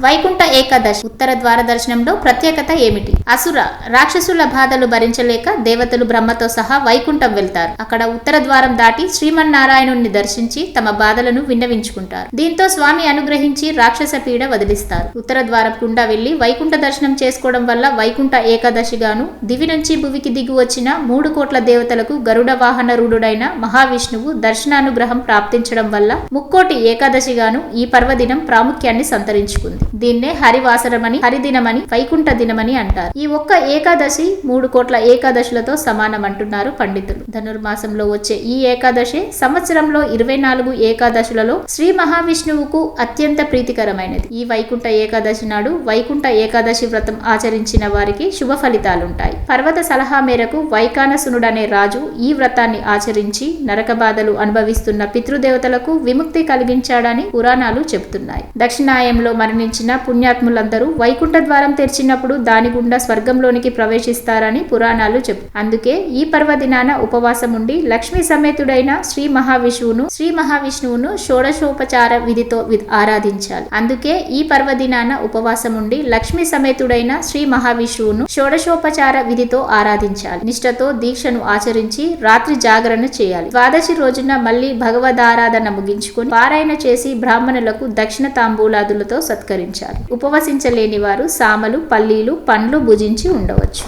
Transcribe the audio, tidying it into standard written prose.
వైకుంఠ ఏకాదశి ఉత్తర ద్వార దర్శనంలో ప్రత్యేకత ఏమిటి? అసుర రాక్షసుల బాధలు భరించలేక దేవతలు బ్రహ్మతో సహా వైకుంఠం వెళ్తారు. అక్కడ ఉత్తర ద్వారం దాటి శ్రీమన్నారాయణుణ్ణి దర్శించి తమ బాధలను విన్నవించుకుంటారు. దీంతో స్వామి అనుగ్రహించి రాక్షస పీడ వదిలిస్తారు. ఉత్తర ద్వారం గుండా వెళ్లి వైకుంఠ దర్శనం చేసుకోవడం వల్ల వైకుంఠ ఏకాదశిగాను, దివి నుంచి భువికి దిగి వచ్చిన 3 కోట్ల దేవతలకు గరుడ వాహన రూఢుడైన మహావిష్ణువు దర్శనానుగ్రహం ప్రాప్తించడం వల్ల ముక్కోటి ఏకాదశిగాను ఈ పర్వదినం ప్రాముఖ్యాన్ని సంతరించుకుంది. దీన్నే హరివాసరమని, హరిదినమని, వైకుంఠ దినమని అంటారు. ఈ ఒక్క ఏకాదశి 3 కోట్ల ఏకాదశులతో సమానం అంటున్నారు పండితులు. ధనుర్మాసంలో వచ్చే ఈ ఏకాదశి సంవత్సరంలో 24 ఏకాదశులలో శ్రీ మహావిష్ణువుకు అత్యంత ప్రీతికరమైనది. ఈ వైకుంఠ ఏకాదశి నాడు వైకుంఠ ఏకాదశి వ్రతం ఆచరించిన వారికి శుభ ఫలితాలుంటాయి. పర్వత సలహా మేరకు వైకానసునుడనే రాజు ఈ వ్రతాన్ని ఆచరించి నరక బాధలు అనుభవిస్తున్న పితృదేవతలకు విముక్తి కలిగించాడని పురాణాలు చెబుతున్నాయి. దక్షిణాయంలో మరణించిన పుణ్యాత్ములందరూ వైకుంఠ ద్వారం తెరిచినప్పుడు దాని గుండా స్వర్గంలోనికి ప్రవేశిస్తారని పురాణాలు అందుకే ఈ పర్వదినాన ఉపవాసం ఉండి లక్ష్మీ సమేతుడైన శ్రీ మహావిష్ణువును షోడశోపచార విధితో ఆరాధించాలి. అందుకే ఈ పర్వదినాన ఉపవాసం ఉండి లక్ష్మీ సమేతుడైన శ్రీ మహావిష్ణువును షోడశోపచార విధితో ఆరాధించాలి. నిష్ఠతో దీక్షను ఆచరించి రాత్రి జాగరణ చేయాలి. ద్వాదశి రోజున మళ్లీ భగవదారాధన ముగించుకొని పారాయణ చేసి బ్రాహ్మణులకు దక్షిణ తాంబూలాదులతో సత్కరించాలి. ఉపవసించలేని వారు సామలు, పల్లీలు, పండ్లు భుజించి ఉండవచ్చు.